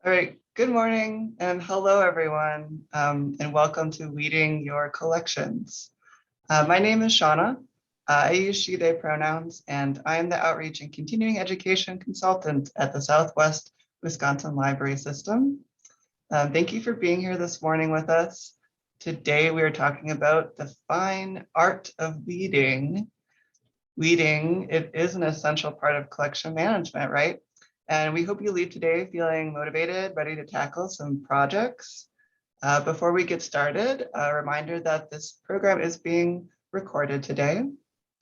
All right, good morning and hello everyone, and welcome to Weeding Your Collections. My name is Shauna. I use she, they pronouns, and I am the Outreach and Continuing Education Consultant at the Southwest Wisconsin Library System. Thank you for being here this morning with us. Today we are talking about the fine art of weeding. Weeding, it is an essential part of collection management, right? And we hope you leave today feeling motivated, ready to tackle some projects. Before we get started, a reminder that this program is being recorded today.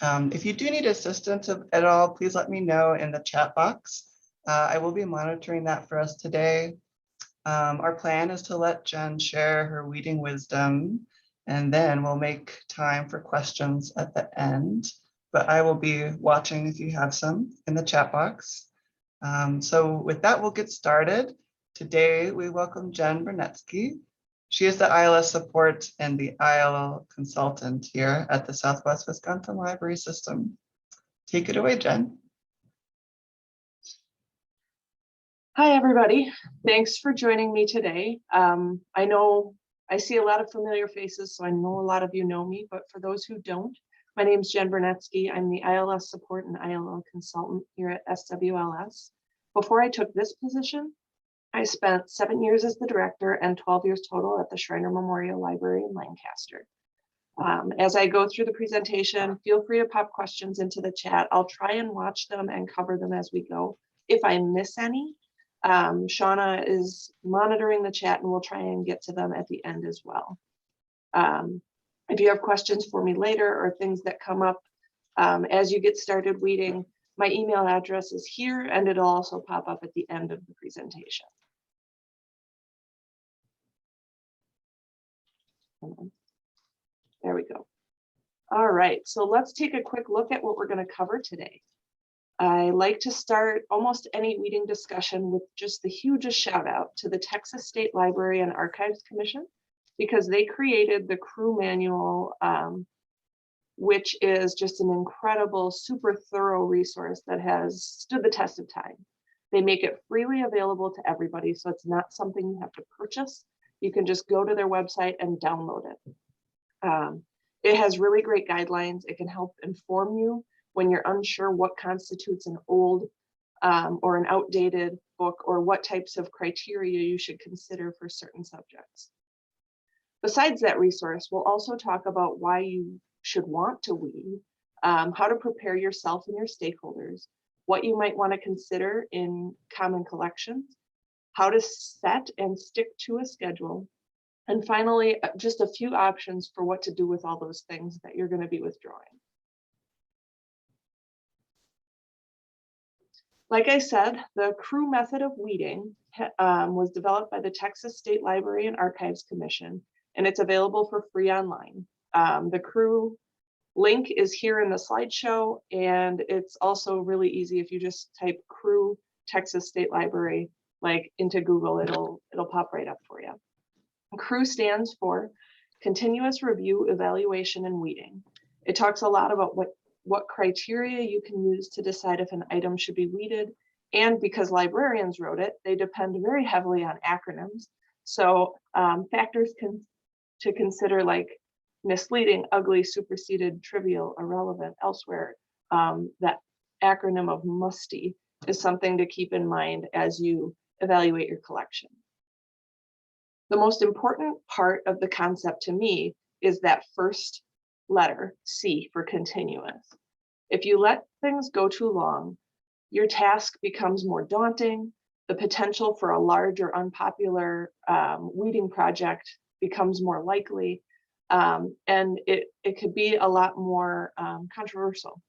If you do need assistance at all, please let me know in the chat box. I will be monitoring that for us today. Our plan is to let Jenn share her weeding wisdom, and then we'll make time for questions at the end. But I will be watching if you have some in the chat box. So with that, we'll get started. Today, we welcome Jenn Bernetsky. She is the ILS support and the ILL consultant here at the Southwest Wisconsin Library System. Take it away, Jenn. Hi, everybody. Thanks for joining me today. I know I see a lot of familiar faces, so I know a lot of you know me, but for those who don't, my name is Jenn Bernetsky. I'm the ILS support and ILL consultant here at SWLS. Before I took this position, I spent 7 years as the director and 12 years total at the Shriner Memorial Library in Lancaster. As I go through the presentation, feel free to pop questions into the chat. I'll try and watch them and cover them as we go. If I miss any, Shauna is monitoring the chat and we'll try and get to them at the end as well. If you have questions for me later or things that come up as you get started weeding, my email address is here and it'll also pop up at the end of the presentation. There we go. All right, so let's take a quick look at what we're going to cover today. I like to start almost any weeding discussion with just the hugest shout out to the Texas State Library and Archives Commission, because they created the Crew Manual, which is just an incredible, super thorough resource that has stood the test of time. They make it freely available to everybody, so it's not something you have to purchase. You can just go to their website and download it. It has really great guidelines. It can help inform you when you're unsure what constitutes an old or an outdated book, or what types of criteria you should consider for certain subjects. Besides that resource, we'll also talk about why you should want to weed, how to prepare yourself and your stakeholders, what you might want to consider in common collections, how to set and stick to a schedule, and finally, just a few options for what to do with all those things that you're going to be withdrawing. Like I said, the Crew method of weeding was developed by the Texas State Library and Archives Commission, and it's available for free online. The Crew link is here in the slideshow, and it's also really easy if you just type Crew Texas State Library like into Google, it'll pop right up for you. Crew stands for Continuous Review, Evaluation, and Weeding. It talks a lot about what criteria you can use to decide if an item should be weeded. And because librarians wrote it, they depend very heavily on acronyms. So factors to consider like misleading, ugly, superseded, trivial, irrelevant, elsewhere. That acronym of MUSTY is something to keep in mind as you evaluate your collection. The most important part of the concept to me is that first letter, C, for continuous. If you let things go too long, your task becomes more daunting. The potential for a large or unpopular weeding project becomes more likely, and it could be a lot more controversial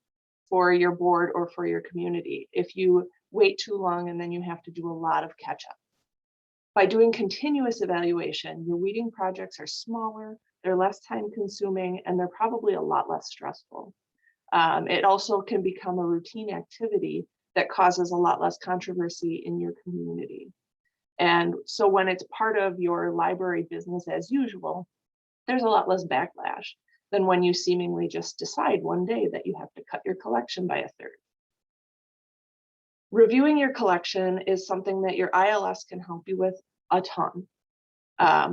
for your board or for your community if you wait too long and then you have to do a lot of catch up. By doing continuous evaluation, your weeding projects are smaller, they're less time consuming, and they're probably a lot less stressful. It also can become a routine activity that causes a lot less controversy in your community. And so when it's part of your library business as usual, there's a lot less backlash than when you seemingly just decide one day that you have to cut your collection by a third. Reviewing your collection is something that your ILS can help you with a ton.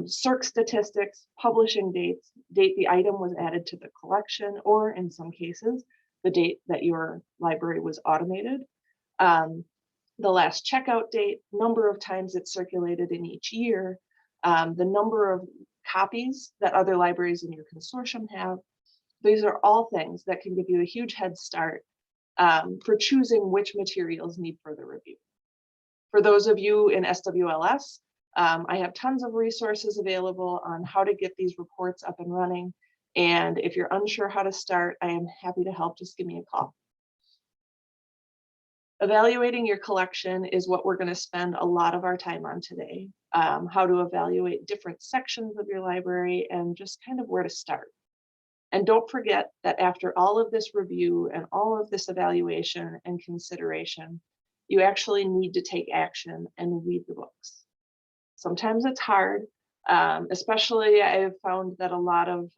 Circ statistics, publishing dates, date the item was added to the collection, or in some cases, the date that your library was automated, the last checkout date, number of times it's circulated in each year, the number of copies that other libraries in your consortium have. These are all things that can give you a huge head start for choosing which materials need further review. For those of you in SWLS, I have tons of resources available on how to get these reports up and running. And if you're unsure how to start, I am happy to help. Just give me a call. Evaluating your collection is what we're going to spend a lot of our time on today. How to evaluate different sections of your library and just kind of where to start. And don't forget that after all of this review and all of this evaluation and consideration, you actually need to take action and read the books. Sometimes it's hard, especially I've found that a lot of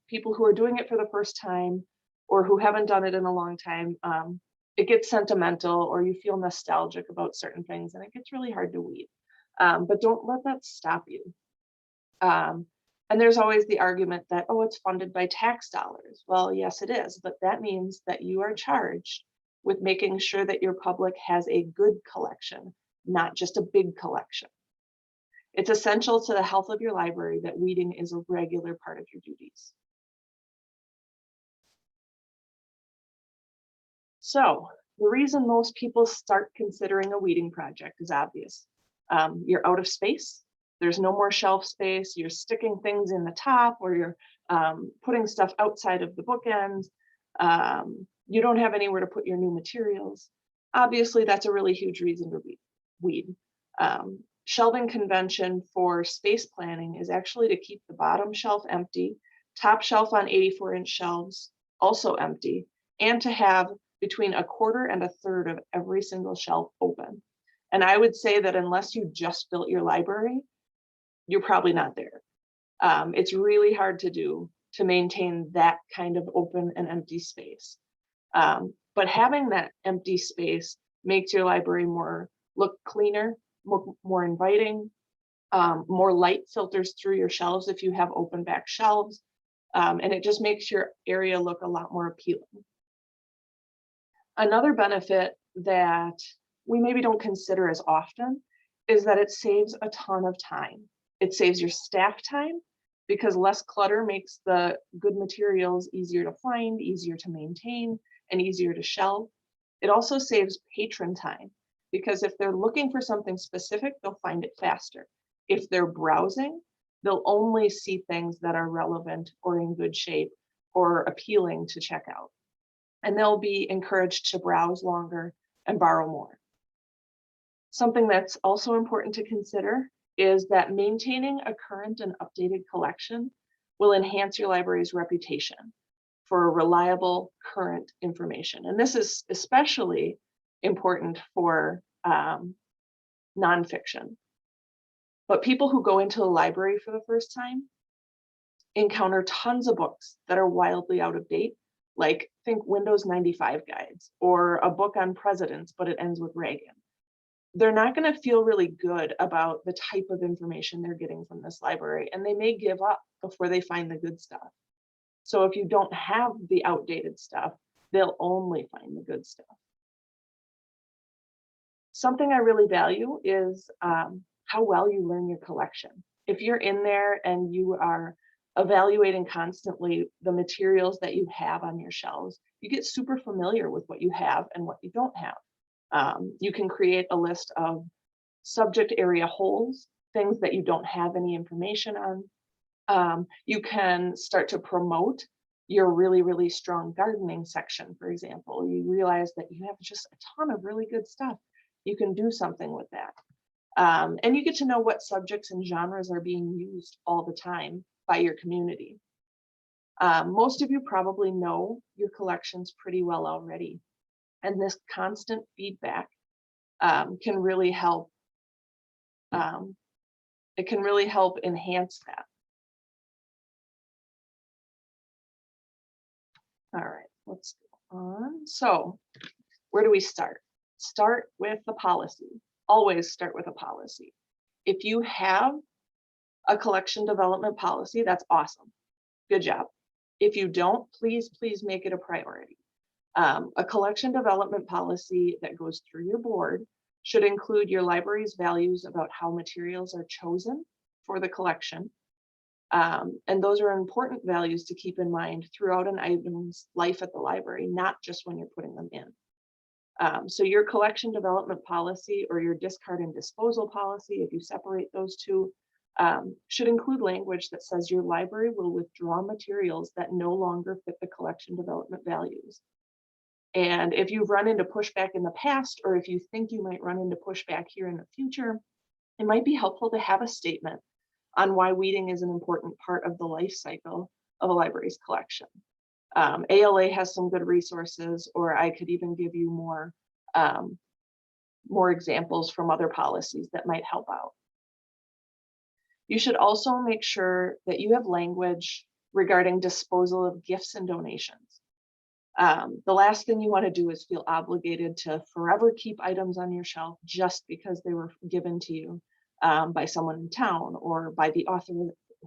people who are doing it for the first time or who haven't done it in a long time, it gets sentimental or you feel nostalgic about certain things and it gets really hard to read. But don't let that stop you. And there's always the argument that, oh, it's funded by tax dollars. Well, yes, it is, but that means that you are charged with making sure that your public has a good collection, not just a big collection. It's essential to the health of your library that weeding is a regular part of your duties. So the reason most people start considering a weeding project is obvious. You're out of space. There's no more shelf space. You're sticking things in the top or you're putting stuff outside of the bookends. You don't have anywhere to put your new materials. Obviously, that's a really huge reason to weed. Shelving convention for space planning is actually to keep the bottom shelf empty, top shelf on 84-inch shelves also empty, and to have between 1/4 and 1/3 of every single shelf open. And I would say that unless you just built your library, you're probably not there. It's really hard to do to maintain that kind of open and empty space. But having that empty space makes your library look cleaner, more inviting, more light filters through your shelves if you have open back shelves, and it just makes your area look a lot more appealing. Another benefit that we maybe don't consider as often is that it saves a ton of time. It saves your staff time because less clutter makes the good materials easier to find, easier to maintain, and easier to shelve. It also saves patron time because if they're looking for something specific, they'll find it faster. If they're browsing, they'll only see things that are relevant or in good shape or appealing to check out. And they'll be encouraged to browse longer and borrow more. Something that's also important to consider is that maintaining a current and updated collection will enhance your library's reputation for reliable current information. And this is especially important for nonfiction. But people who go into the library for the first time encounter tons of books that are wildly out of date, like think Windows 95 guides or a book on presidents, but it ends with Reagan. They're not going to feel really good about the type of information they're getting from this library, and they may give up before they find the good stuff. So if you don't have the outdated stuff, they'll only find the good stuff. Something I really value is how well you learn your collection. If you're in there and you are evaluating constantly the materials that you have on your shelves, you get super familiar with what you have and what you don't have. You can create a list of subject area holes, things that you don't have any information on. You can start to promote your really, really strong gardening section, for example. You realize that you have just a ton of really good stuff. You can do something with that. And you get to know what subjects and genres are being used all the time by your community. Most of you probably know your collections pretty well already. And this constant feedback can really help. It can really help enhance that. All right, let's go on. So where do we start? start with the policy. Always start with a policy. If you have a collection development policy, that's awesome. Good job. If you don't, please make it a priority. A collection development policy that goes through your board should include your library's values about how materials are chosen for the collection. And those are important values to keep in mind throughout an item's life at the library, not just when you're putting them in. So your collection development policy or your discard and disposal policy, if you separate those two, should include language that says your library will withdraw materials that no longer fit the collection development values. And if you've run into pushback in the past, or if you think you might run into pushback here in the future, it might be helpful to have a statement on why weeding is an important part of the life cycle of a library's collection. ALA has some good resources, or I could even give you more examples from other policies that might help out. You should also make sure that you have language regarding disposal of gifts and donations. The last thing you want to do is feel obligated to forever keep items on your shelf just because they were given to you by someone in town or by the author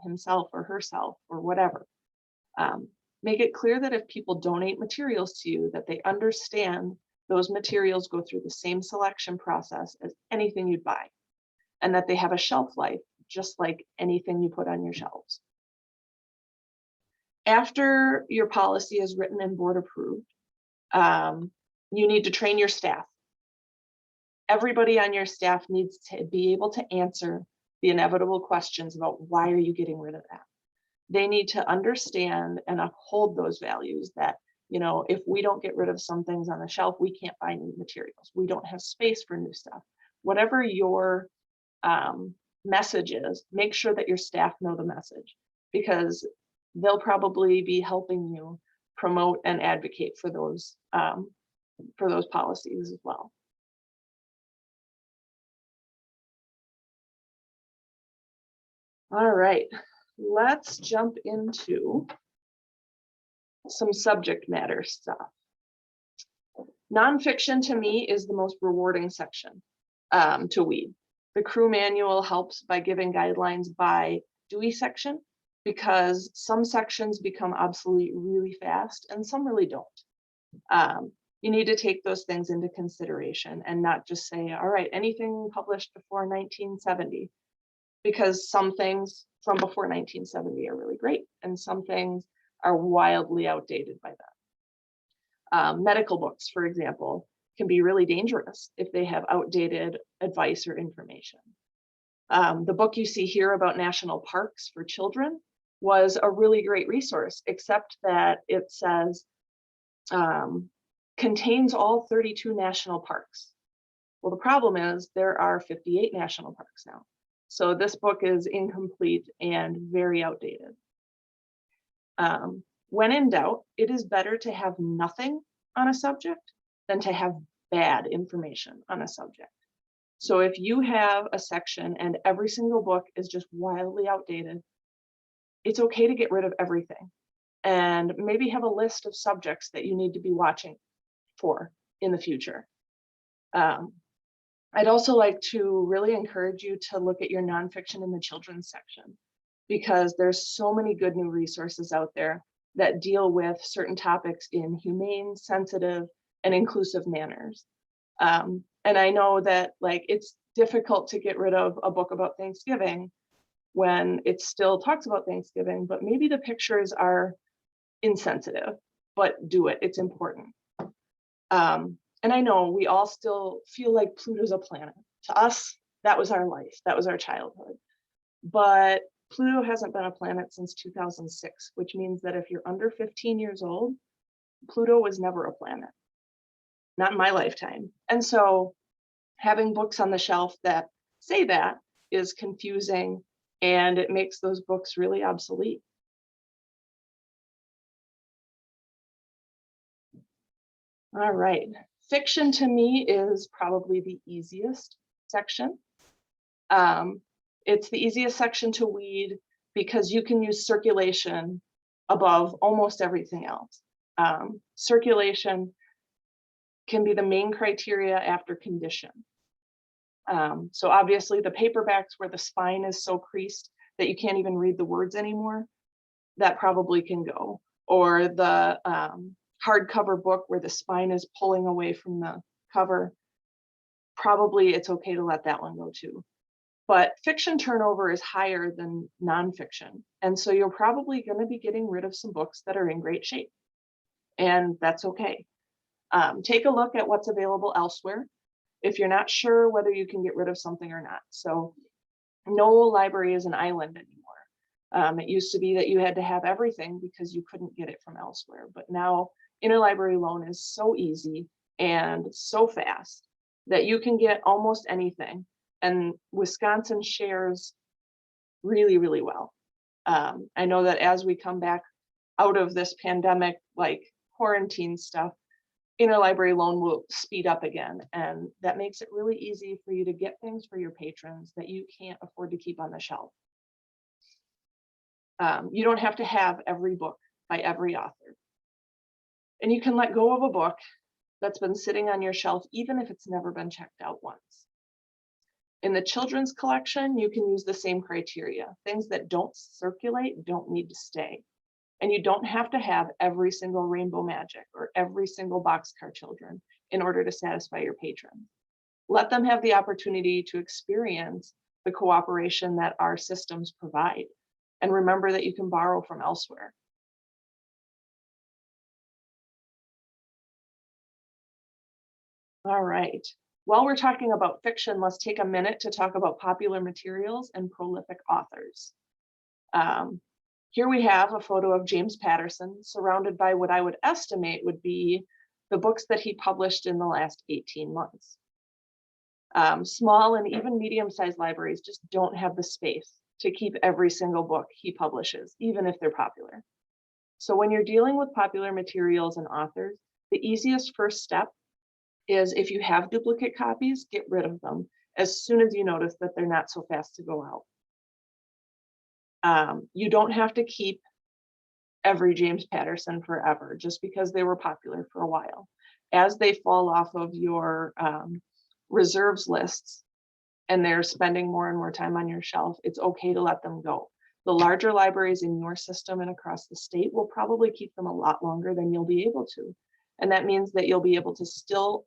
himself or herself or whatever. Make it clear that if people donate materials to you, that they understand those materials go through the same selection process as anything you'd buy, and that they have a shelf life just like anything you put on your shelves. After your policy is written and board approved, you need to train your staff. Everybody on your staff needs to be able to answer the inevitable questions about why are you getting rid of that. They need to understand and uphold those values that, you know, if we don't get rid of some things on the shelf, we can't buy new materials. We don't have space for new stuff. Whatever your message is, make sure that your staff know the message, because they'll probably be helping you promote and advocate for those policies as well. All right, let's jump into some subject matter stuff. Nonfiction to me is the most rewarding section to weed. The crew manual helps by giving guidelines by Dewey section, because some sections become obsolete really fast and some really don't. You need to take those things into consideration and not just say, all right, anything published before 1970, because some things from before 1970 are really great and some things are wildly outdated by then. Medical books, for example, can be really dangerous if they have outdated advice or information. The book you see here about national parks for children was a really great resource, except that it says contains all 32 national parks. Well, the problem is there are 58 national parks now. So this book is incomplete and very outdated. When in doubt, it is better to have nothing on a subject than to have bad information on a subject. So if you have a section and every single book is just wildly outdated, it's okay to get rid of everything and maybe have a list of subjects that you need to be watching for in the future. I'd also like to really encourage you to look at your nonfiction in the children's section, because there's so many good new resources out there that deal with certain topics in humane, sensitive, and inclusive manners. And I know that it's difficult to get rid of a book about Thanksgiving when it still talks about Thanksgiving, but maybe the pictures are insensitive, but do it, it's important. And I know we all still feel like Pluto's a planet. To us, that was our life, that was our childhood. But Pluto hasn't been a planet since 2006, which means that if you're under 15 years old, Pluto was never a planet, not in my lifetime. And so having books on the shelf that say that is confusing, and it makes those books really obsolete. All right, fiction to me is probably the easiest section. It's the easiest section to weed because you can use circulation above almost everything else. Circulation can be the main criteria after condition. So obviously the paperbacks where the spine is so creased that you can't even read the words anymore, that probably can go. Or the hardcover book where the spine is pulling away from the cover, probably it's okay to let that one go too. But fiction turnover is higher than nonfiction. And so you're probably going to be getting rid of some books that are in great shape. And that's okay. Take a look at what's available elsewhere if you're not sure whether you can get rid of something or not. So no library is an island anymore. It used to be that you had to have everything because you couldn't get it from elsewhere. But now interlibrary loan is so easy and so fast that you can get almost anything. And Wisconsin shares really, really well. I know that as we come back out of this pandemic, like quarantine stuff, interlibrary loan will speed up again. And that makes it really easy for you to get things for your patrons that you can't afford to keep on the shelf. You don't have to have every book by every author. And you can let go of a book that's been sitting on your shelf, even if it's never been checked out once. In the children's collection, you can use the same criteria. Things that don't circulate don't need to stay. And you don't have to have every single Rainbow Magic or every single Boxcar Children in order to satisfy your patrons. Let them have the opportunity to experience the cooperation that our systems provide. And remember that you can borrow from elsewhere. All right. While we're talking about fiction, let's take a minute to talk about popular materials and prolific authors. Here we have a photo of James Patterson surrounded by what I would estimate would be the books that he published in the last 18 months. Small and even medium-sized libraries just don't have the space to keep every single book he publishes, even if they're popular. So when you're dealing with popular materials and authors, the easiest first step is if you have duplicate copies, get rid of them as soon as you notice that they're not so fast to go out. You don't have to keep every James Patterson forever just because they were popular for a while. As they fall off of your reserves lists and they're spending more and more time on your shelf, it's okay to let them go. The larger libraries in your system and across the state will probably keep them a lot longer than you'll be able to. And that means that you'll be able to still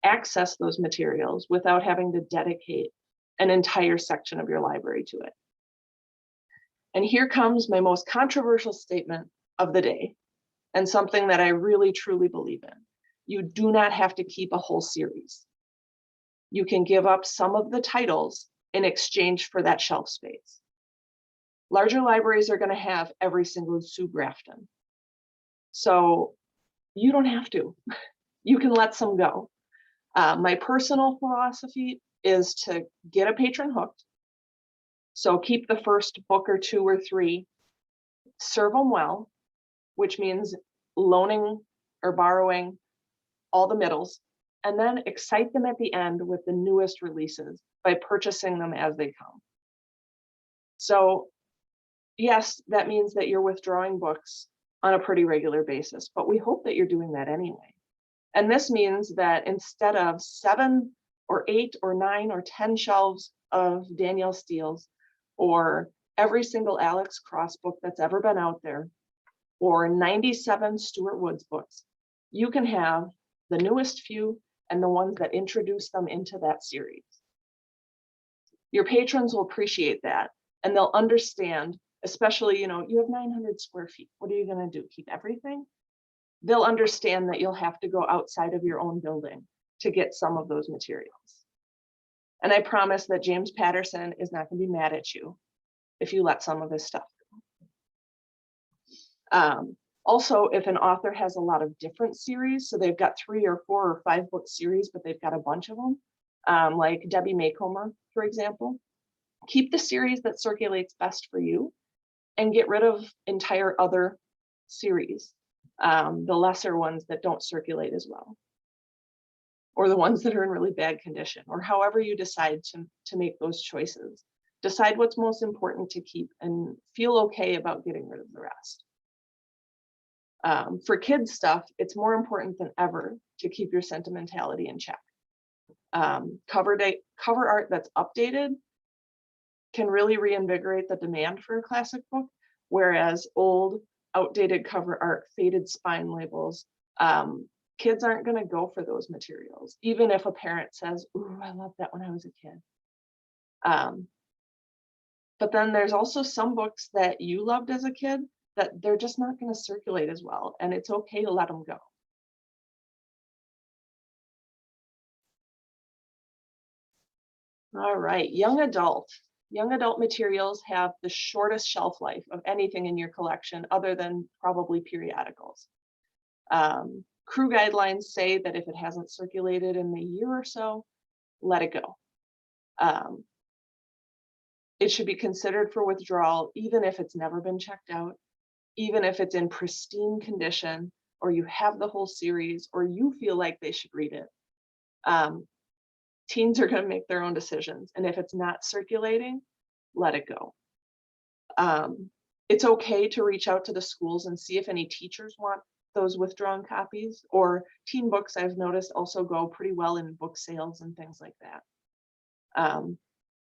access those materials without having to dedicate an entire section of your library to it. And here comes my most controversial statement of the day, and something that I really truly believe in. You do not have to keep a whole series. You can give up some of the titles in exchange for that shelf space. Larger libraries are going to have every single Sue Grafton. So you don't have to. You can let some go. My personal philosophy is to get a patron hooked. So keep the first book or two or three, serve them well, which means loaning or borrowing all the middles, and then excite them at the end with the newest releases by purchasing them as they come. So yes, that means that you're withdrawing books on a pretty regular basis, but we hope that you're doing that anyway. And this means that instead of 7 or 8 or 9 or 10 shelves of Danielle Steele's, or every single Alex Cross book that's ever been out there, or 97 Stuart Woods books, you can have the newest few and the ones that introduce them into that series. Your patrons will appreciate that, and they'll understand, especially, you have 900 square feet. What are you going to do? Keep everything? They'll understand that you'll have to go outside of your own building to get some of those materials. And I promise that James Patterson is not going to be mad at you if you let some of his stuff go. Also, if an author has a lot of different series, so they've got 3 or 4 or 5 book series, but they've got a bunch of them, like Debbie Maycomer, for example, keep the series that circulates best for you and get rid of entire other series, the lesser ones that don't circulate as well, or the ones that are in really bad condition, or however you decide to make those choices. Decide what's most important to keep and feel okay about getting rid of the rest. For kids stuff, it's more important than ever to keep your sentimentality in check. Cover art that's updated can really reinvigorate the demand for a classic book, whereas old, outdated cover art, faded spine labels, kids aren't going to go for those materials, even if a parent says, "Ooh, I loved that when I was a kid." But then there's also some books that you loved as a kid that they're just not going to circulate as well, and it's okay to let them go. All right, young adult. Young adult materials have the shortest shelf life of anything in your collection other than probably periodicals. Crew guidelines say that if it hasn't circulated in a year or so, let it go. It should be considered for withdrawal, even if it's never been checked out, even if it's in pristine condition, or you have the whole series, or you feel like they should read it. Teens are going to make their own decisions, and if it's not circulating, let it go. It's okay to reach out to the schools and see if any teachers want those withdrawn copies, or teen books I've noticed also go pretty well in book sales and things like that.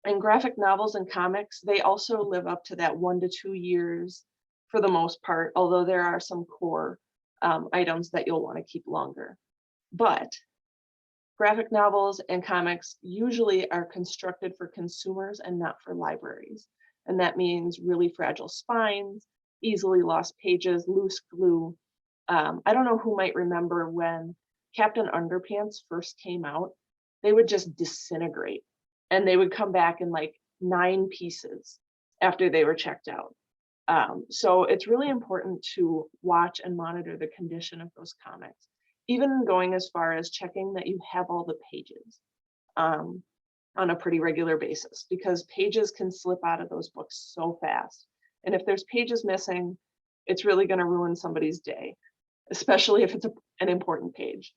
And graphic novels and comics, they also live up to that 1 to 2 years for the most part, although there are some core items that you'll want to keep longer. But graphic novels and comics usually are constructed for consumers and not for libraries. And that means really fragile spines, easily lost pages, loose glue. I don't know who might remember when Captain Underpants first came out, they would just disintegrate and they would come back in like 9 pieces after they were checked out. So it's really important to watch and monitor the condition of those comics, even going as far as checking that you have all the pages on a pretty regular basis, because pages can slip out of those books so fast. And if there's pages missing, it's really going to ruin somebody's day, especially if it's an important page.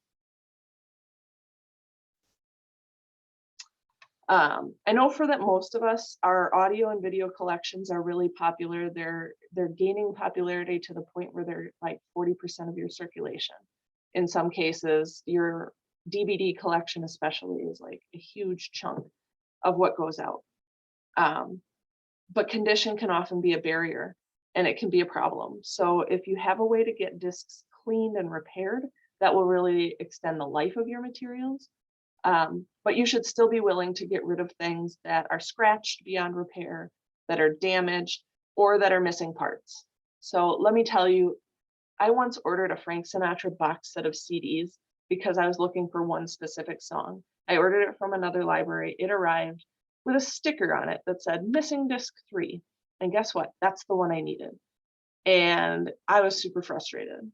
I know for that most of us, our audio and video collections are really popular. They're gaining popularity to the point where they're like 40% of your circulation. In some cases, your DVD collection especially is like a huge chunk of what goes out. But condition can often be a barrier and it can be a problem. So if you have a way to get discs cleaned and repaired, that will really extend the life of your materials. But you should still be willing to get rid of things that are scratched beyond repair, that are damaged, or that are missing parts. So let me tell you, I once ordered a Frank Sinatra box set of CDs because I was looking for one specific song. I ordered it from another library. It arrived with a sticker on it that said missing disc 3. And guess what? That's the one I needed. And I was super frustrated.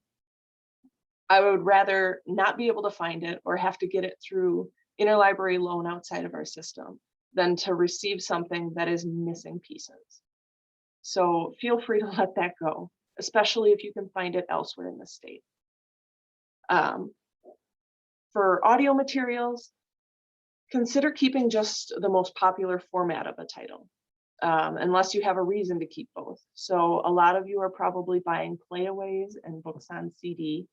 I would rather not be able to find it or have to get it through interlibrary loan outside of our system than to receive something that is missing pieces. So feel free to let that go, especially if you can find it elsewhere in the state. For audio materials, consider keeping just the most popular format of a title, unless you have a reason to keep both. So a lot of you are probably buying playaways and books on CD.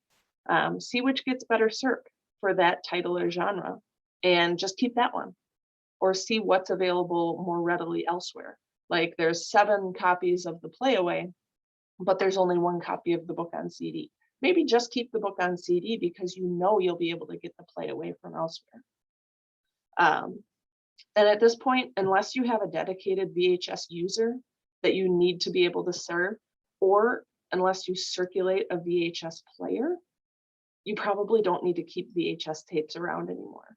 See which gets better SERP for that title or genre, and just keep that one. Or see what's available more readily elsewhere. Like there's 7 copies of the playaway, but there's only 1 copy of the book on CD. Maybe just keep the book on CD because you know you'll be able to get the playaway from elsewhere. And at this point, unless you have a dedicated VHS user that you need to be able to serve, or unless you circulate a VHS player, you probably don't need to keep VHS tapes around anymore.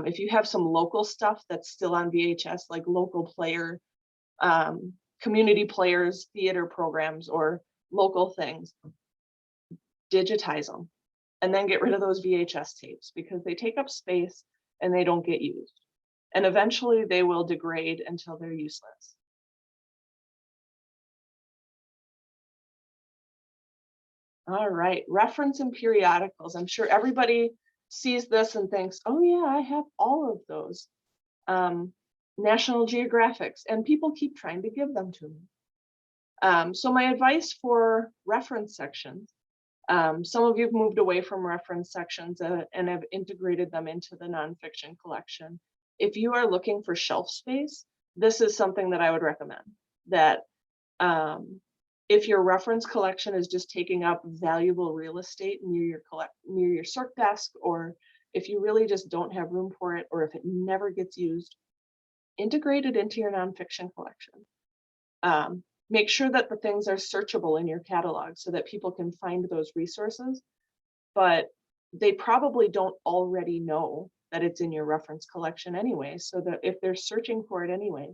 If you have some local stuff that's still on VHS, like local player, community players, theater programs, or local things, digitize them and then get rid of those VHS tapes because they take up space and they don't get used. And eventually they will degrade until they're useless. All right, reference and periodicals. I'm sure everybody sees this and thinks, oh yeah, I have all of those National Geographics, and people keep trying to give them to me. So my advice for reference sections, Some of you have moved away from reference sections and have integrated them into the nonfiction collection. If you are looking for shelf space, this is something that I would recommend. That if your reference collection is just taking up valuable real estate near your circ desk, or if you really just don't have room for it, or if it never gets used, integrate it into your nonfiction collection. Make sure that the things are searchable in your catalog so that people can find those resources, but they probably don't already know that it's in your reference collection anyway, so that if they're searching for it anyway,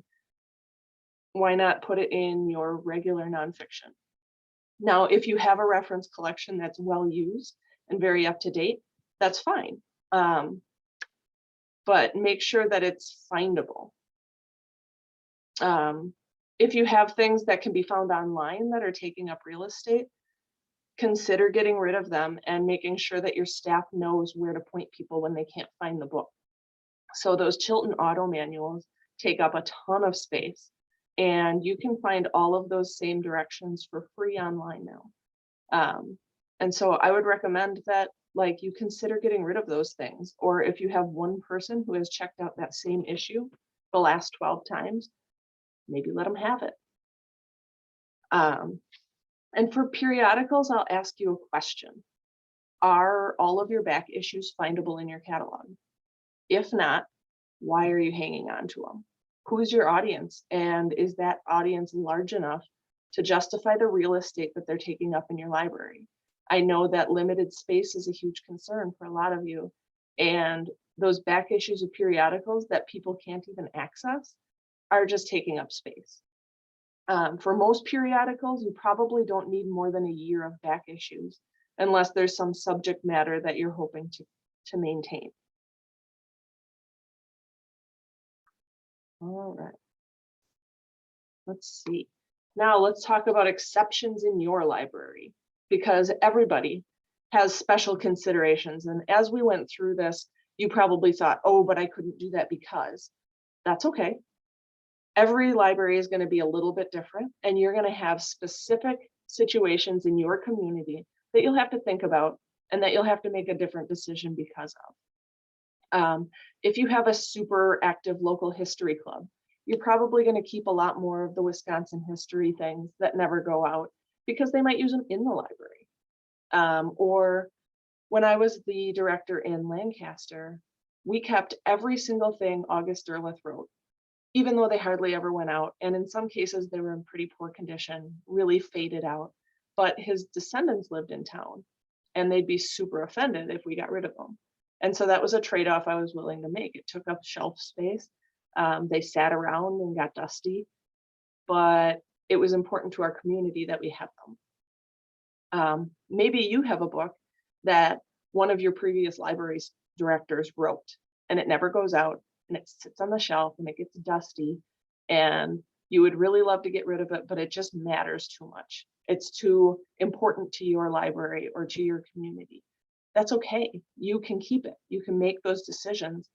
why not put it in your regular nonfiction? Now, if you have a reference collection that's well used and very up to date, that's fine. But make sure that it's findable. If you have things that can be found online that are taking up real estate, consider getting rid of them and making sure that your staff knows where to point people when they can't find the book. So those Chilton Auto manuals take up a ton of space, and you can find all of those same directions for free online now. And so I would recommend that you consider getting rid of those things. Or if you have one person who has checked out that same issue the last 12 times, maybe let them have it. And for periodicals, I'll ask you a question. Are all of your back issues findable in your catalog? If not, why are you hanging on to them? Who's your audience? And is that audience large enough to justify the real estate that they're taking up in your library? I know that limited space is a huge concern for a lot of you. And those back issues of periodicals that people can't even access are just taking up space. For most periodicals, you probably don't need more than a year of back issues, unless there's some subject matter that you're hoping to maintain. All right. Let's see. Now let's talk about exceptions in your library, because everybody has special considerations. And as we went through this, you probably thought, oh, but I couldn't do that because. That's okay. Every library is going to be a little bit different, and you're going to have specific situations in your community that you'll have to think about and that you'll have to make a different decision because of. If you have a super active local history club, you're probably going to keep a lot more of the Wisconsin history things that never go out because they might use them in the library. Or when I was the director in Lancaster, we kept every single thing August Derleth wrote, even though they hardly ever went out. And in some cases, they were in pretty poor condition, really faded out. But his descendants lived in town, and they'd be super offended if we got rid of them. And so that was a trade-off I was willing to make. It took up shelf space. They sat around and got dusty, but it was important to our community that we have them. Maybe you have a book that one of your previous library directors wrote, and it never goes out, and it sits on the shelf and it gets dusty, and you would really love to get rid of it, but it just matters too much. It's too important to your library or to your community. That's okay. You can keep it. You can make those decisions.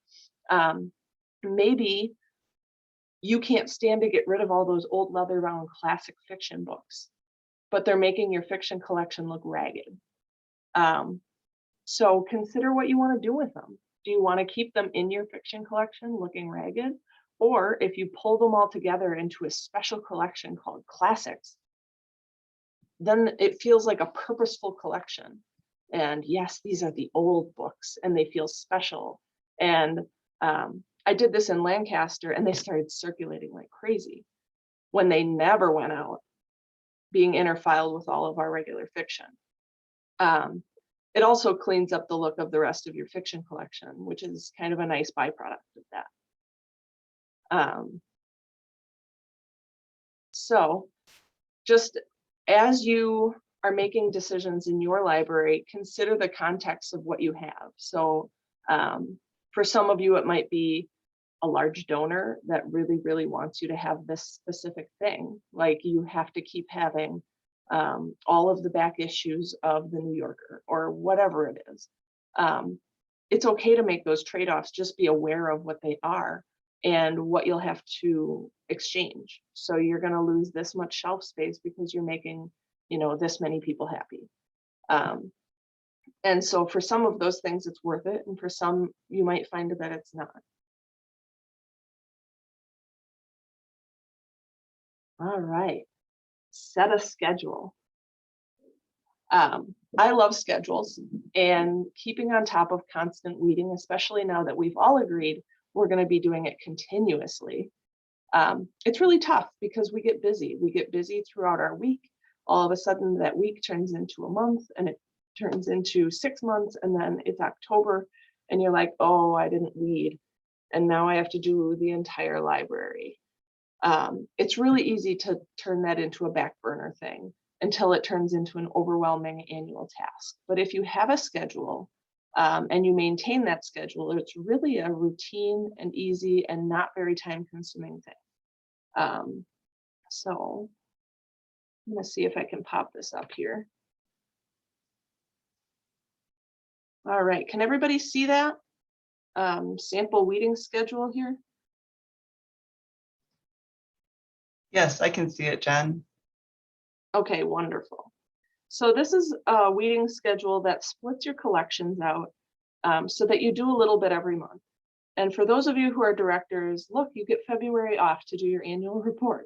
Maybe you can't stand to get rid of all those old leather-bound classic fiction books, but they're making your fiction collection look ragged. So consider what you want to do with them. Do you want to keep them in your fiction collection looking ragged? Or if you pull them all together into a special collection called Classics, then it feels like a purposeful collection. And yes, these are the old books and they feel special. And I did this in Lancaster, and they started circulating like crazy when they never went out, being interfiled with all of our regular fiction. It also cleans up the look of the rest of your fiction collection, which is kind of a nice byproduct of that. So just as you are making decisions in your library, consider the context of what you have. So for some of you, it might be a large donor that really, really wants you to have this specific thing. Like you have to keep having all of the back issues of the New Yorker or whatever it is. It's okay to make those trade-offs. Just be aware of what they are and what you'll have to exchange. So you're going to lose this much shelf space because you're making, this many people happy. And so for some of those things, it's worth it. And for some, you might find that it's not. All right, set a schedule. I love schedules and keeping on top of constant weeding, especially now that we've all agreed we're going to be doing it continuously. It's really tough because we get busy. We get busy throughout our week. All of a sudden that week turns into a month and it turns into 6 months and then it's October and you're like, oh, I didn't weed. And now I have to do the entire library. It's really easy to turn that into a back burner thing until it turns into an overwhelming annual task. But if you have a schedule and you maintain that schedule, it's really a routine and easy and not very time consuming thing. So I'm going to see if I can pop this up here. All right, can everybody see that sample weeding schedule here? Yes, I can see it, Jen. Okay, wonderful. So this is a weeding schedule that splits your collections out so that you do a little bit every month. And for those of you who are directors, look, you get February off to do your annual report.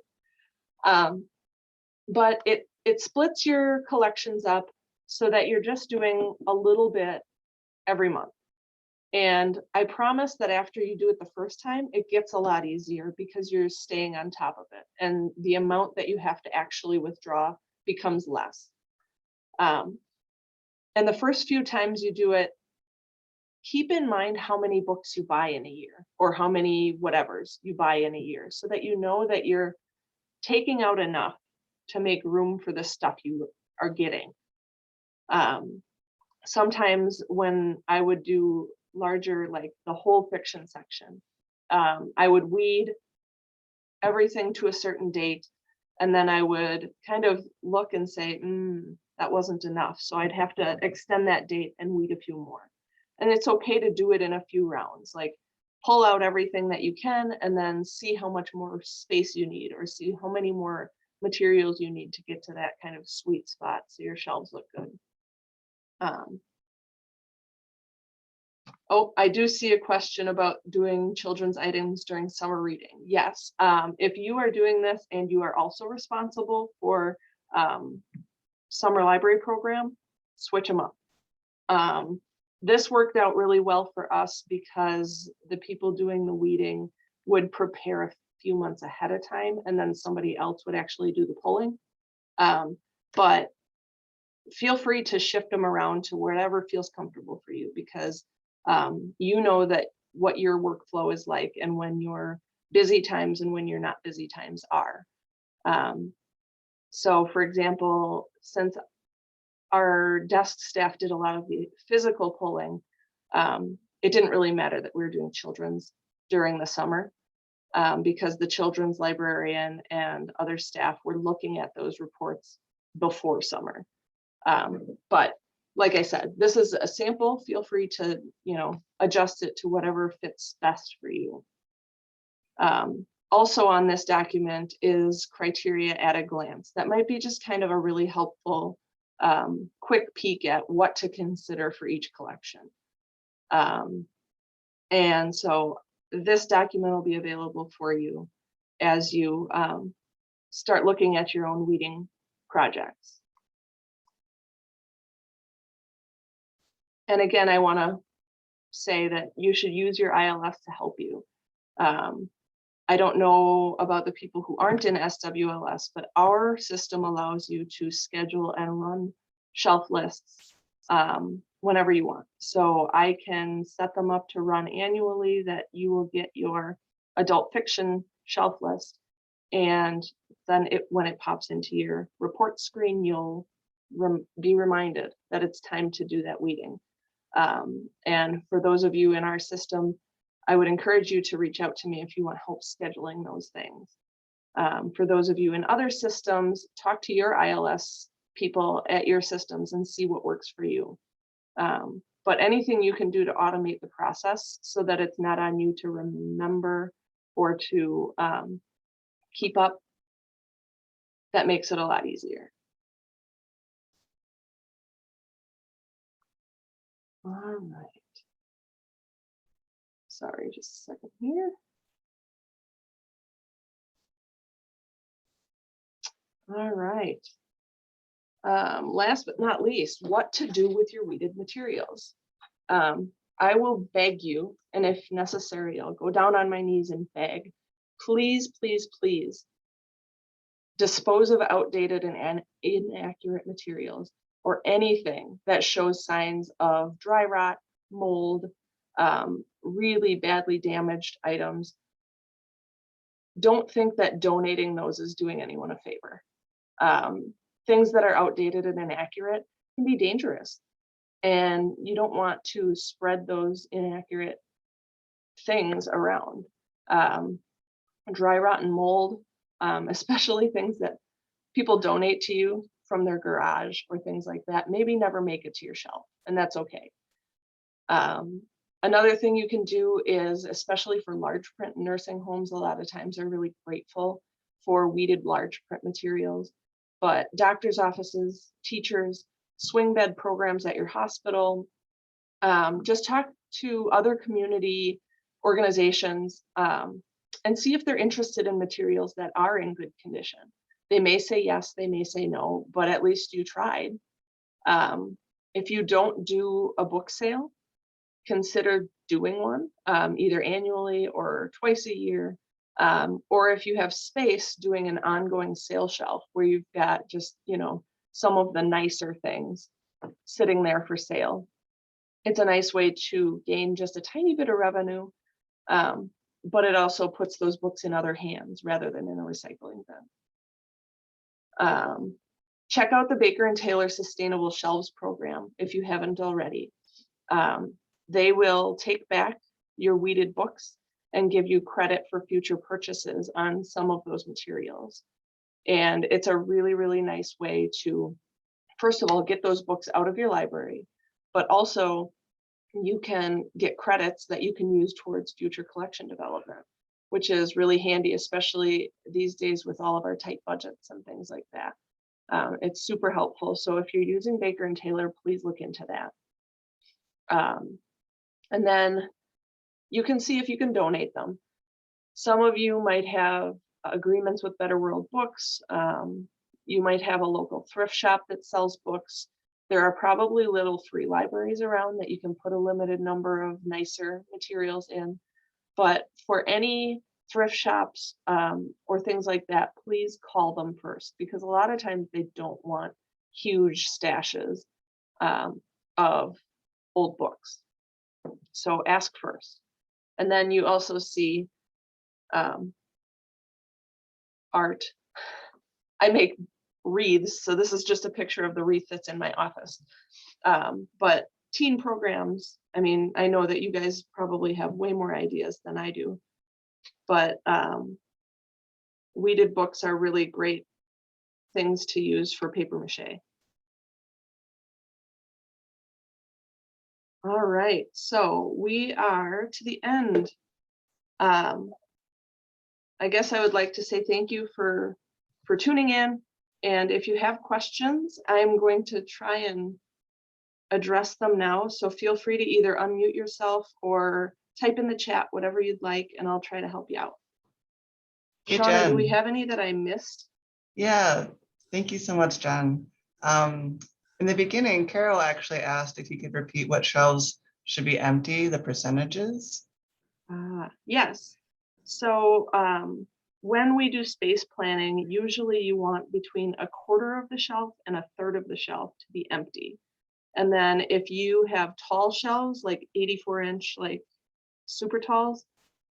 But it splits your collections up so that you're just doing a little bit every month. And I promise that after you do it the first time, it gets a lot easier because you're staying on top of it. And the amount that you have to actually withdraw becomes less. And the first few times you do it, keep in mind how many books you buy in a year or how many whatevers you buy in a year so that you know that you're taking out enough to make room for the stuff you are getting. Sometimes when I would do larger, like the whole fiction section, I would weed everything to a certain date, and then I would kind of look and say, that wasn't enough. So I'd have to extend that date and weed a few more. And it's okay to do it in a few rounds, like pull out everything that you can and then see how much more space you need or see how many more materials you need to get to that kind of sweet spot so your shelves look good. Oh, I do see a question about doing children's items during summer reading. Yes, if you are doing this and you are also responsible for summer library program, switch them up. This worked out really well for us because the people doing the weeding would prepare a few months ahead of time and then somebody else would actually do the pulling. But feel free to shift them around to wherever feels comfortable for you because you know that what your workflow is like and when your busy times and when you're not busy times are. So for example, since our desk staff did a lot of the physical pulling, it didn't really matter that we were doing children's during the summer because the children's librarian and other staff were looking at those reports before summer. But like I said, this is a sample. Feel free to, adjust it to whatever fits best for you. Also on this document is criteria at a glance. That might be just kind of a really helpful quick peek at what to consider for each collection. And so this document will be available for you as you start looking at your own weeding projects. And again, I want to say that you should use your ILS to help you. I don't know about the people who aren't in SWLS, but our system allows you to schedule and run shelf lists whenever you want. So I can set them up to run annually that you will get your adult fiction shelf list. And then when it pops into your report screen, you'll be reminded that it's time to do that weeding. And for those of you in our system, I would encourage you to reach out to me if you want help scheduling those things. For those of you in other systems, talk to your ILS people at your systems and see what works for you. But anything you can do to automate the process so that it's not on you to remember or to keep up, that makes it a lot easier. All right. Sorry, just a second here. All right. Last but not least, what to do with your weeded materials. I will beg you, and if necessary, I'll go down on my knees and beg, please, please, please dispose of outdated and inaccurate materials or anything that shows signs of dry rot, mold, really badly damaged items. Don't think that donating those is doing anyone a favor. Things that are outdated and inaccurate can be dangerous, and you don't want to spread those inaccurate things around. Dry rot and mold, especially things that people donate to you from their garage or things like that, maybe never make it to your shelf, and that's okay. Another thing you can do is, especially for large print nursing homes, a lot of times are really grateful for weeded large print materials. But doctors' offices, teachers, swing bed programs at your hospital, just talk to other community organizations and see if they're interested in materials that are in good condition. They may say yes, they may say no, but at least you tried. If you don't do a book sale, consider doing one, either annually or twice a year. Or if you have space, doing an ongoing sale shelf where you've got just, some of the nicer things sitting there for sale. It's a nice way to gain just a tiny bit of revenue, but it also puts those books in other hands rather than in a recycling bin. Check out the Baker and Taylor Sustainable Shelves program if you haven't already. They will take back your weeded books and give you credit for future purchases on some of those materials. And it's a really, really nice way to, first of all, get those books out of your library, but also you can get credits that you can use towards future collection development, which is really handy, especially these days with all of our tight budgets and things like that. It's super helpful. So if you're using Baker and Taylor, please look into that. And then you can see if you can donate them. Some of you might have agreements with Better World Books. You might have a local thrift shop that sells books. There are probably little free libraries around that you can put a limited number of nicer materials in. But for any thrift shops or things like that, please call them first, because a lot of times they don't want huge stashes of old books. So ask first. And then you also see art. I make wreaths, so this is just a picture of the wreath that's in my office. But teen programs, I mean, I know that you guys probably have way more ideas than I do, but weeded books are really great things to use for paper mache. All right, so we are to the end. I guess I would like to say thank you for tuning in. And if you have questions, I'm going to try and address them now. So feel free to either unmute yourself or type in the chat, whatever you'd like, and I'll try to help you out. Hey, Shauna, Jen. do we have any that I missed? Yeah, thank you so much, Jen. In the beginning, Carol actually asked if you could repeat what shelves should be empty, the percentages. Yes. So when we do space planning, usually you want between 1/4 of the shelf and 1/3 of the shelf to be empty. And then if you have tall shelves, like 84-inch, like super talls,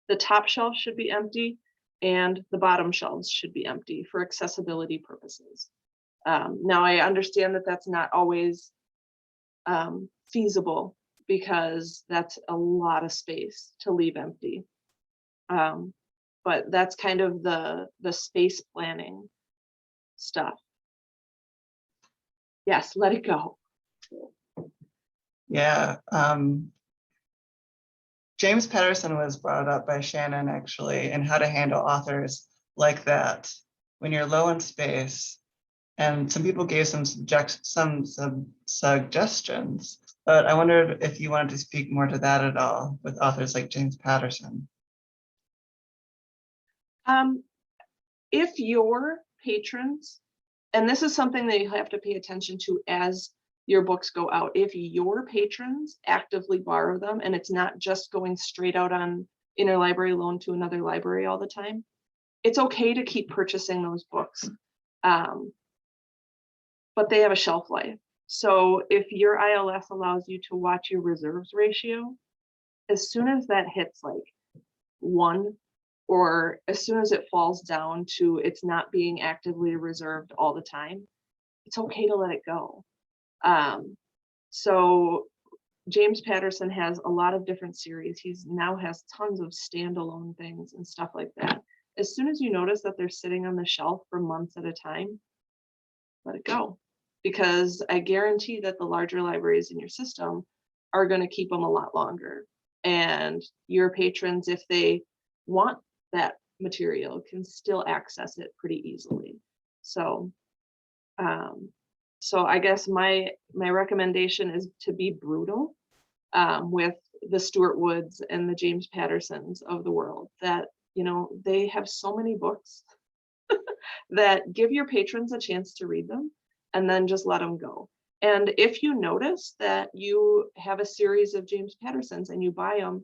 the top shelf should be empty and the bottom shelves should be empty for accessibility purposes. Now I understand that that's not always feasible, because that's a lot of space to leave empty. But that's kind of the space planning stuff. Yes, let it go. Yeah. James Patterson was brought up by Shannon actually, and how to handle authors like that when you're low on space. And some people gave some suggestions, but I wondered if you wanted to speak more to that at all with authors like James Patterson. If your patrons, and this is something that you have to pay attention to as your books go out, if your patrons actively borrow them and it's not just going straight out on interlibrary loan to another library all the time, it's okay to keep purchasing those books. But they have a shelf life. So if your ILS allows you to watch your reserves ratio, as soon as that hits like 1, or as soon as it falls down to it's not being actively reserved all the time, it's okay to let it go. So James Patterson has a lot of different series. He's now has tons of standalone things and stuff like that. As soon as you notice that they're sitting on the shelf for months at a time, let it go. Because I guarantee that the larger libraries in your system are going to keep them a lot longer. And your patrons, if they want that material, can still access it pretty easily. So, so I guess my recommendation is to be brutal with the Stuart Woods and the James Pattersons of the world. That, you know, they have so many books that give your patrons a chance to read them, and then just let them go. And if you notice that you have a series of James Pattersons and you buy them,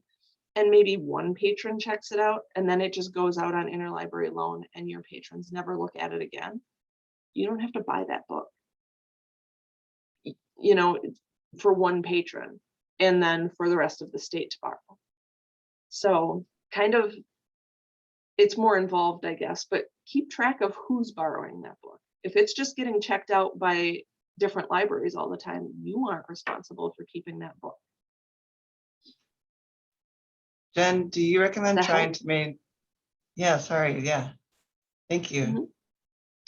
and maybe one patron checks it out, and then it just goes out on interlibrary loan and your patrons never look at it again, you don't have to buy that book, you know, for one patron, and then for the rest of the state to borrow. So kind of, it's more involved, I guess, but keep track of who's borrowing that book. If it's just getting checked out by different libraries all the time, you aren't responsible for keeping that book. Jen, do you recommend That trying help? to maintain? Yeah, sorry. Yeah, thank you. Mhm.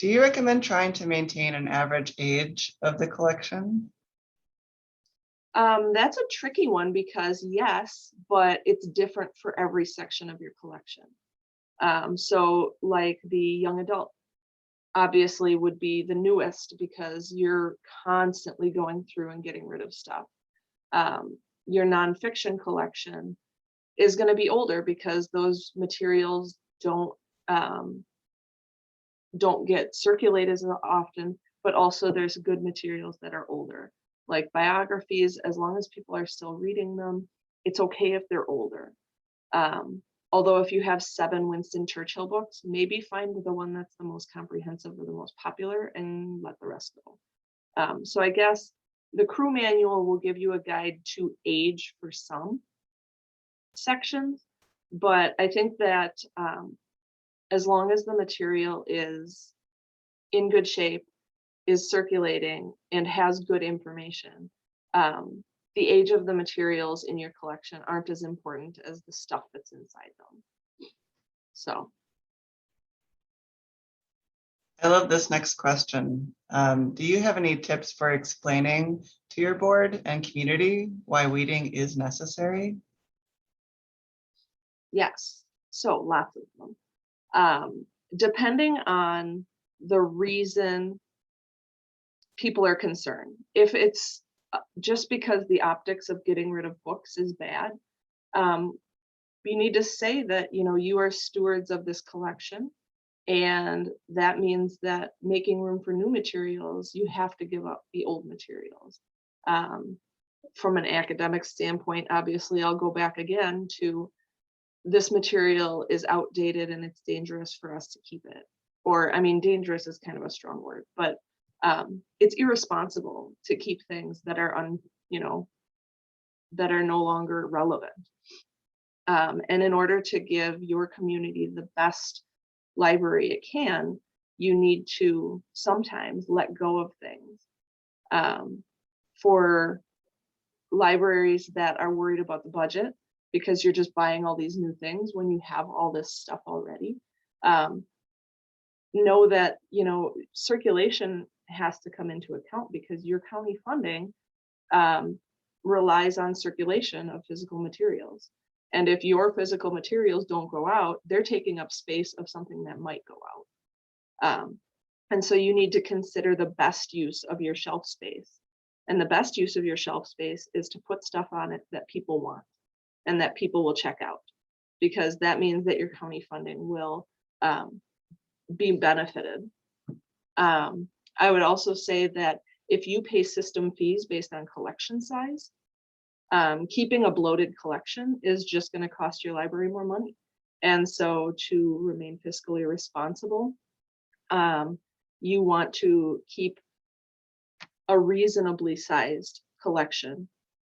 Do you recommend trying to maintain an average age of the collection? That's a tricky one because yes, but it's different for every section of your collection. So like the young adult obviously would be the newest because you're constantly going through and getting rid of stuff. Your nonfiction collection is going to be older because those materials don't get circulated as often, but also there's good materials that are older, like biographies. As long as people are still reading them, it's okay if they're older. Although if you have 7 Winston Churchill books, maybe find the one that's the most comprehensive or the most popular and let the rest go. So I guess the crew manual will give you a guide to age for some sections, but I think that as long as the material is in good shape, is circulating, and has good information, the age of the materials in your collection aren't as important as the stuff that's inside them. So. I love this next question. Do you have any tips for explaining to your board and community why weeding is necessary? Yes, so lots of them. Depending on the reason people are concerned. If it's just because the optics of getting rid of books is bad, you need to say that, you know, you are stewards of this collection, and that means that making room for new materials, you have to give up the old materials. From an academic standpoint, obviously, I'll go back again to this material is outdated and it's dangerous for us to keep it. Or, I mean, dangerous is kind of a strong word, but it's irresponsible to keep things that are that are no longer relevant. And in order to give your community the best library it can, you need to sometimes let go of things. For libraries that are worried about the budget because you're just buying all these new things when you have all this stuff already, know that, you know, circulation has to come into account because your county funding relies on circulation of physical materials. And if your physical materials don't go out, they're taking up space of something that might go out. And so you need to consider the best use of your shelf space. And the best use of your shelf space is to put stuff on it that people want and that people will check out, because that means that your county funding will be benefited. I would also say that if you pay system fees based on collection size, keeping a bloated collection is just going to cost your library more money. And so to remain fiscally responsible, you want to keep a reasonably sized collection.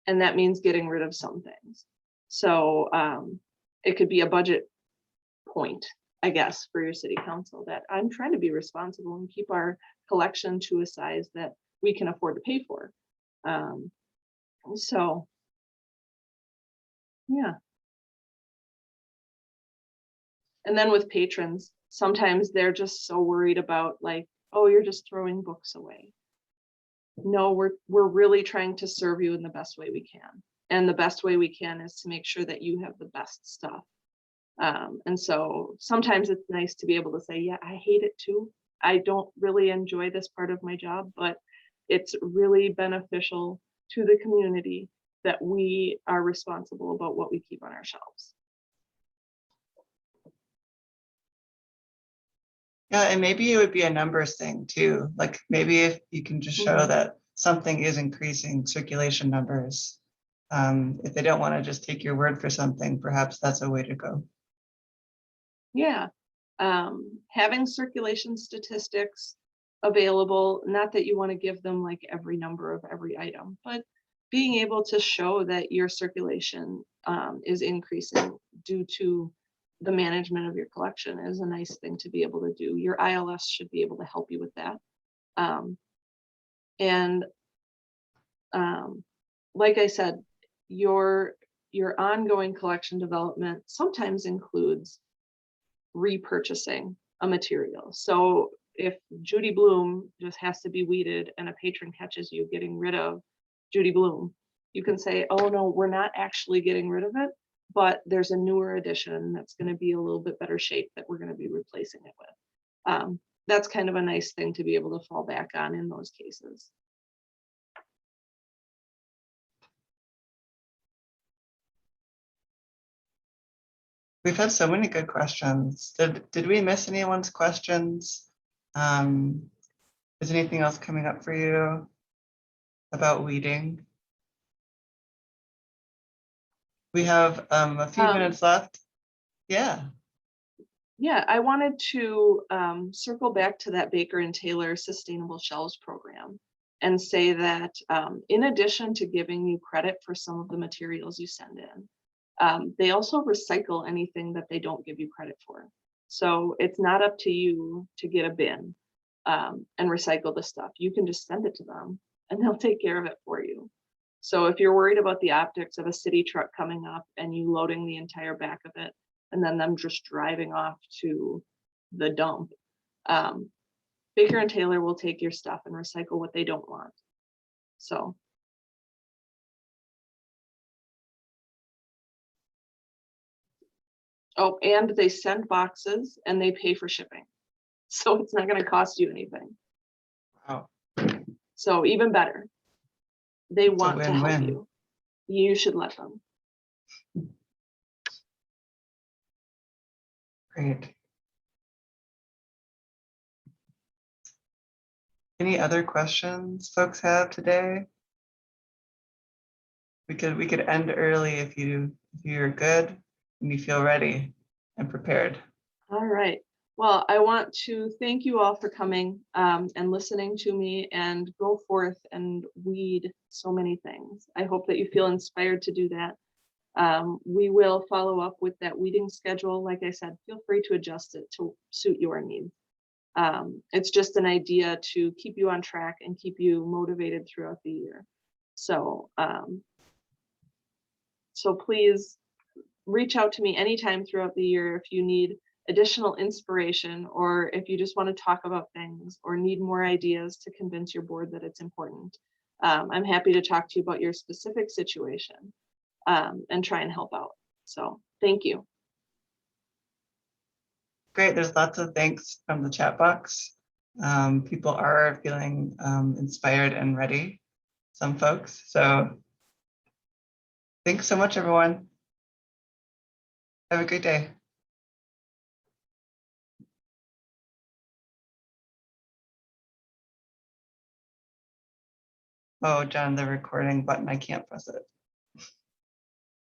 And that means getting rid of some things. So it could be a budget point, I guess, for your city council, that I'm trying to be responsible and keep our collection to a size that we can afford to pay for. So, yeah. And then with patrons, sometimes they're just so worried about like, oh, you're just throwing books away. No, we're really trying to serve you in the best way we can. And the best way we can is to make sure that you have the best stuff. And so sometimes it's nice to be able to say, yeah, I hate it too. I don't really enjoy this part of my job, but it's really beneficial to the community that we are responsible about what we keep on our shelves. Yeah, and maybe it would be a numbers thing too. Like maybe if you can just show that something is increasing circulation numbers. If they don't want to just take your word for something, perhaps that's a way to go. Yeah, having circulation statistics available, not that you want to give them like every number of every item, but being able to show that your circulation is increasing due to the management of your collection is a nice thing to be able to do. Your ILS should be able to help you with that. Like I said, your ongoing collection development sometimes includes repurchasing a material. So if Judy Bloom just has to be weeded and a patron catches you getting rid of Judy Bloom, you can say, oh no, we're not actually getting rid of it, but there's a newer edition that's going to be a little bit better shape that we're going to be replacing it with. That's kind of a nice thing to be able to fall back on in those cases. We've had so many good questions. Did we miss anyone's questions? Is anything else coming up for you about weeding? We have a few minutes left. Yeah. Yeah, I wanted to circle back to that Baker and Taylor Sustainable Shelves program and say that in addition to giving you credit for some of the materials you send in, they also recycle anything that they don't give you credit for. So it's not up to you to get a bin and recycle the stuff. You can just send it to them and they'll take care of it for you. So if you're worried about the optics of a city truck coming up and you loading the entire back of it and then them just driving off to the dump, Baker and Taylor will take your stuff and recycle what they don't want. So. Oh, and they send boxes and they pay for shipping. So it's not going to cost you anything. Wow. So even better. They want to help win-win. you. You should let them. Great. Any other questions folks have today? We could end early if you're good and you feel ready and prepared. All right. Well, I want to thank you all for coming and listening to me and go forth and weed so many things. I hope that you feel inspired to do that. We will follow up with that weeding schedule. Like I said, feel free to adjust it to suit your needs. It's just an idea to keep you on track and keep you motivated throughout the year. So, so please reach out to me anytime throughout the year if you need additional inspiration, or if you just want to talk about things or need more ideas to convince your board that it's important. I'm happy to talk to you about your specific situation and try and help out. So thank you. Great, there's lots of thanks from the chat box. People are feeling inspired and ready. some folks. So thanks so much, everyone. Have a great day. Oh, John, the recording button, I can't press it.